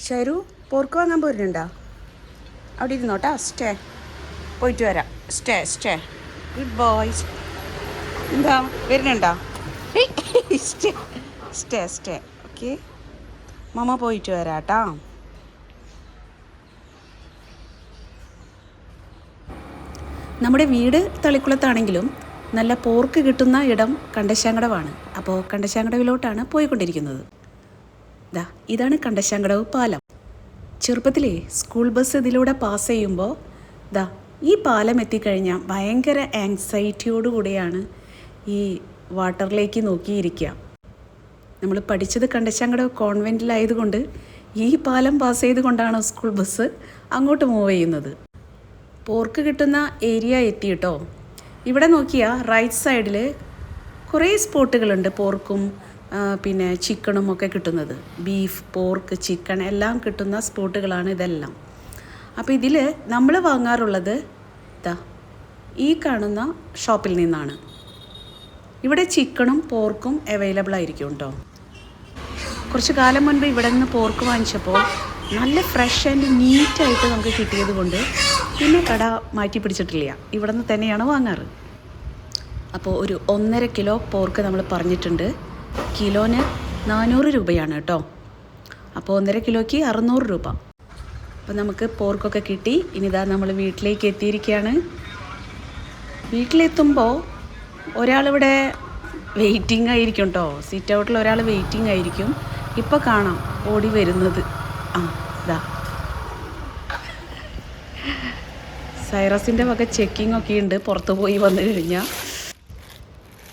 ഷെരു pork വാങ്ങാൻ പോരുന്നുണ്ടോ? അവിടെ ഇരുന്നോട്ടാ. Stay പോയിട്ട് വരാം. Stay good boys. എന്താ വരുന്നുണ്ടോ? Stay stay stay okay. Mamma പോയിട്ട് വരാട്ടാ. നമ്മുടെ വീട് തളിക്കുളത്താണെങ്കിലും നല്ല പോർക്ക് കിട്ടുന്ന ഇടം കണ്ടശാങ്കടവാണ്. അപ്പോൾ കണ്ടശാങ്കടവിലോട്ടാണ് പോയിക്കൊണ്ടിരിക്കുന്നത്. ഇതാണ് കണ്ടശാങ്കടവ് പാലം. ചെറുപ്പത്തിലേ സ്കൂൾ ബസ് ഇതിലൂടെ പാസ് ചെയ്യുമ്പോൾ ഈ പാലം എത്തിക്കഴിഞ്ഞാൽ ഭയങ്കര ആങ്സൈറ്റിയോടുകൂടിയാണ് ഈ വാട്ടറിലേക്ക് നോക്കിയിരിക്കുക. നമ്മൾ പഠിച്ചത് കണ്ടശാങ്കടവ് കോൺവെൻറ്റിലായതുകൊണ്ട് ഈ പാലം പാസ് ചെയ്തുകൊണ്ടാണ് സ്കൂൾ ബസ് അങ്ങോട്ട് മൂവ് ചെയ്യുന്നത്. പോർക്ക് കിട്ടുന്ന ഏരിയ എത്തിയിട്ടോ. ഇവിടെ നോക്കിയാൽ റൈറ്റ് സൈഡിൽ കുറേ സ്പോട്ടുകളുണ്ട്. പോർക്കും പിന്നെ ചിക്കണും ഒക്കെ കിട്ടുന്നത്. ബീഫ്, പോർക്ക്, ചിക്കൻ എല്ലാം കിട്ടുന്ന സ്പോട്ടുകളാണ് ഇതെല്ലാം. അപ്പോൾ ഇതിൽ നമ്മൾ വാങ്ങാറുള്ളത് ഈ കാണുന്ന ഷോപ്പിൽ നിന്നാണ്. ഇവിടെ ചിക്കണും പോർക്കും അവൈലബിൾ ആയിരിക്കും കേട്ടോ. കുറച്ച് കാലം മുൻപ് ഇവിടെ നിന്ന് പോർക്ക് വാങ്ങിച്ചപ്പോൾ നല്ല ഫ്രഷ് ആൻഡ് നീറ്റായിട്ട് നമുക്ക് കിട്ടിയത് കൊണ്ട് പിന്നെ കട മാറ്റി പിടിച്ചിട്ടില്ല. ഇവിടെ നിന്ന് തന്നെയാണ് വാങ്ങാറ്. അപ്പോൾ ഒരു 1.5 കിലോ പോർക്ക് നമ്മൾ പറഞ്ഞിട്ടുണ്ട്. കിലോന് 400 രൂപയാണ് കേട്ടോ. അപ്പോൾ 1.5 കിലോയ്ക്ക് 600 രൂപ. അപ്പോൾ നമുക്ക് പോർക്കൊക്കെ കിട്ടി. ഇനിതാ നമ്മൾ വീട്ടിലേക്ക് എത്തിയിരിക്കുകയാണ്. വീട്ടിലെത്തുമ്പോൾ ഒരാളിവിടെ വെയിറ്റിംഗ് ആയിരിക്കും കേട്ടോ. സിറ്റ് ഔട്ടിൽ ഒരാൾ വെയിറ്റിംഗ് ആയിരിക്കും. ഇപ്പോൾ കാണാം ഓടി വരുന്നത്. സൈറസിൻ്റെ വക ചെക്കിംഗ് ഒക്കെ ഉണ്ട് പുറത്ത് പോയി വന്നു കഴിഞ്ഞാൽ.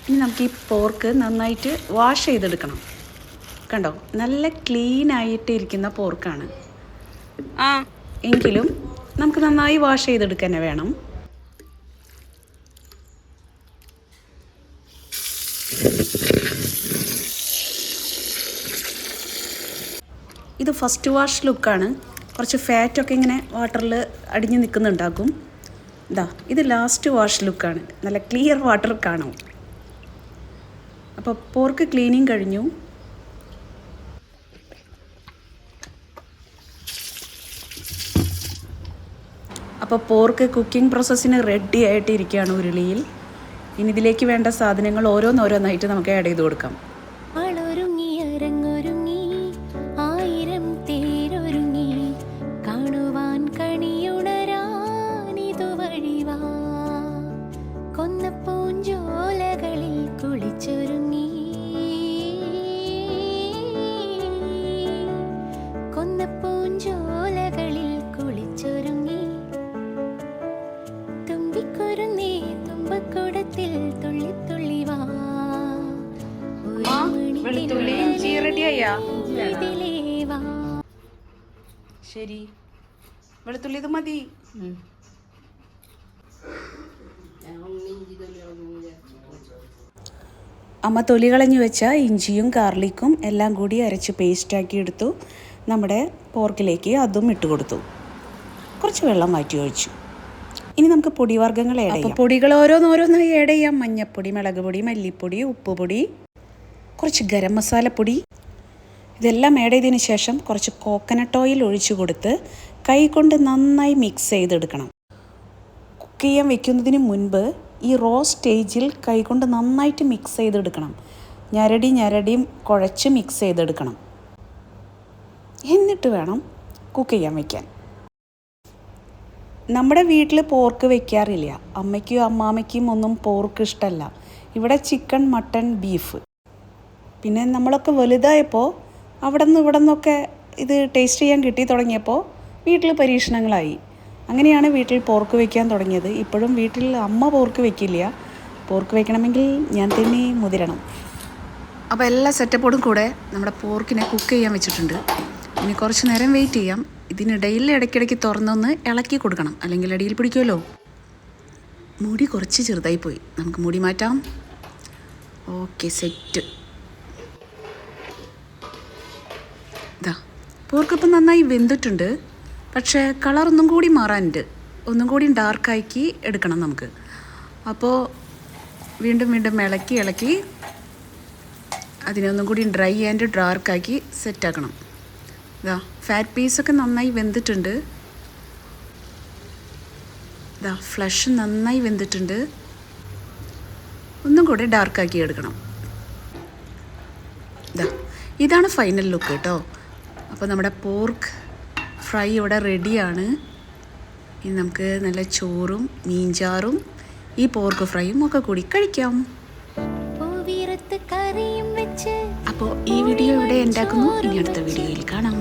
ഇനി നമുക്ക് ഈ പോർക്ക് നന്നായിട്ട് വാഷ് ചെയ്തെടുക്കണം. കണ്ടോ, നല്ല ക്ലീൻ ആയിട്ട് ഇരിക്കുന്ന പോർക്കാണ്. എങ്കിലും നമുക്ക് നന്നായി വാഷ് ചെയ്തെടുക്കാൻ വേണം. ഇത് ഫസ്റ്റ് വാഷ് ലുക്കാണ്. കുറച്ച് ഫാറ്റൊക്കെ ഇങ്ങനെ വാട്ടറിൽ അടിഞ്ഞ് നിൽക്കുന്നുണ്ടാകും. ഇത് ലാസ്റ്റ് വാഷ് ലുക്കാണ്. നല്ല ക്ലിയർ വാട്ടർ കാണും. അപ്പോൾ പോർക്ക് ക്ലീനിങ് കഴിഞ്ഞു. അപ്പോൾ പോർക്ക് കുക്കിംഗ് പ്രോസസ്സിന് റെഡി ആയിട്ട് ഇരിക്കുകയാണ് ഉരുളിയിൽ. ഇനി ഇതിലേക്ക് വേണ്ട സാധനങ്ങൾ ഓരോന്നോരോന്നായിട്ട് നമുക്ക് ആഡ് ചെയ്ത് കൊടുക്കാം. വെളുത്തുള്ളി ഇഞ്ചി റെഡിയായാ? ശരി, വെളുത്തുള്ളി ഇത് മതി. അമ്മ തൊലി കളഞ്ഞു വെച്ച ഇഞ്ചിയും ഗാർലിക്കും എല്ലാം കൂടി അരച്ച് പേസ്റ്റാക്കി എടുത്തു. നമ്മുടെ പോർക്കിലേക്ക് അതും ഇട്ട് കൊടുത്തു. കുറച്ച് വെള്ളം മാറ്റി ഒഴിച്ചു. ഇനി നമുക്ക് പൊടിവർഗ്ഗങ്ങൾ ആഡ് ചെയ്യാം. പൊടികൾ ഓരോന്നോരോന്നായി ആഡ് ചെയ്യാം. മഞ്ഞൾപ്പൊടി, മുളക് പൊടി, മല്ലിപ്പൊടി, ഉപ്പുപൊടി, കുറച്ച് ഗരം മസാലപ്പൊടി. ഇതെല്ലാം ആഡ് ചെയ്തതിന് ശേഷം കുറച്ച് കോക്കനട്ട് ഓയിൽ ഒഴിച്ചു കൊടുത്ത് കൈകൊണ്ട് നന്നായി മിക്സ് ചെയ്തെടുക്കണം. കുക്ക് ചെയ്യാൻ വെക്കുന്നതിന് മുൻപ് ഈ റോ സ്റ്റേജിൽ കൈകൊണ്ട് നന്നായിട്ട് മിക്സ് ചെയ്തെടുക്കണം. ഞരടിയും കുഴച്ച് മിക്സ് ചെയ്തെടുക്കണം. എന്നിട്ട് വേണം കുക്ക് ചെയ്യാൻ വയ്ക്കാൻ. നമ്മുടെ വീട്ടിൽ പോർക്ക് വെക്കാറില്ല. അമ്മയ്ക്കും അമ്മാമ്മയ്ക്കും ഒന്നും പോർക്ക് ഇഷ്ടമല്ല. ഇവിടെ ചിക്കൻ, മട്ടൺ, ബീഫ്. പിന്നെ നമ്മളൊക്കെ വലുതായപ്പോൾ അവിടെ നിന്ന് ഇവിടെ നിന്നൊക്കെ ഇത് ടേസ്റ്റ് ചെയ്യാൻ കിട്ടി തുടങ്ങിയപ്പോൾ വീട്ടിൽ പരീക്ഷണങ്ങളായി. അങ്ങനെയാണ് വീട്ടിൽ പോർക്ക് വയ്ക്കാൻ തുടങ്ങിയത്. ഇപ്പോഴും വീട്ടിൽ അമ്മ പോർക്ക് വയ്ക്കില്ല. പോർക്ക് വയ്ക്കണമെങ്കിൽ ഞാൻ തന്നെ മുതിരണം. അപ്പോൾ എല്ലാ സെറ്റപ്പോടും കൂടെ നമ്മുടെ പോർക്കിനെ കുക്ക് ചെയ്യാൻ വെച്ചിട്ടുണ്ട്. ഇനി കുറച്ച് നേരം വെയിറ്റ് ചെയ്യാം. ഇതിനിടയിൽ ഇടയ്ക്കിടയ്ക്ക് തുറന്നൊന്ന് ഇളക്കി കൊടുക്കണം, അല്ലെങ്കിൽ അടിയിൽ പിടിക്കുമല്ലോ. മുടി കുറച്ച് ചെറുതായി പോയി. നമുക്ക് മുടി മാറ്റാം. Okay, set. പോർക്കിപ്പം നന്നായി വെന്തിട്ടുണ്ട്. പക്ഷേ കളർ ഒന്നും കൂടി മാറാനുണ്ട്. ഒന്നും കൂടി ഡാർക്കാക്കി എടുക്കണം നമുക്ക്. അപ്പോൾ വീണ്ടും ഇളക്കി അതിനൊന്നും കൂടി ഡ്രൈ ആൻഡ് ഡാർക്കാക്കി സെറ്റാക്കണം. ഇതാ ഫാറ്റ് പീസൊക്കെ നന്നായി വെന്തിട്ടുണ്ട്. ഇതാ ഫ്ലഷ് നന്നായി വെന്തിട്ടുണ്ട്. ഒന്നും കൂടെ ഡാർക്കാക്കി എടുക്കണം. ഇതാണ് ഫൈനൽ ലുക്ക് കേട്ടോ. അപ്പോൾ നമ്മുടെ പോർക്ക് ഫ്രൈ ഇവിടെ റെഡിയാണ്. ഇനി നമുക്ക് നല്ല ചോറും മീൻചാറും ഈ പോർക്ക് ഫ്രൈയും ഒക്കെ കൂടി കഴിക്കാം. അപ്പോൾ ഈ വീഡിയോ ഇവിടെ ഉണ്ടാക്കുന്നു. ഇനി അടുത്ത വീഡിയോയിൽ കാണാം.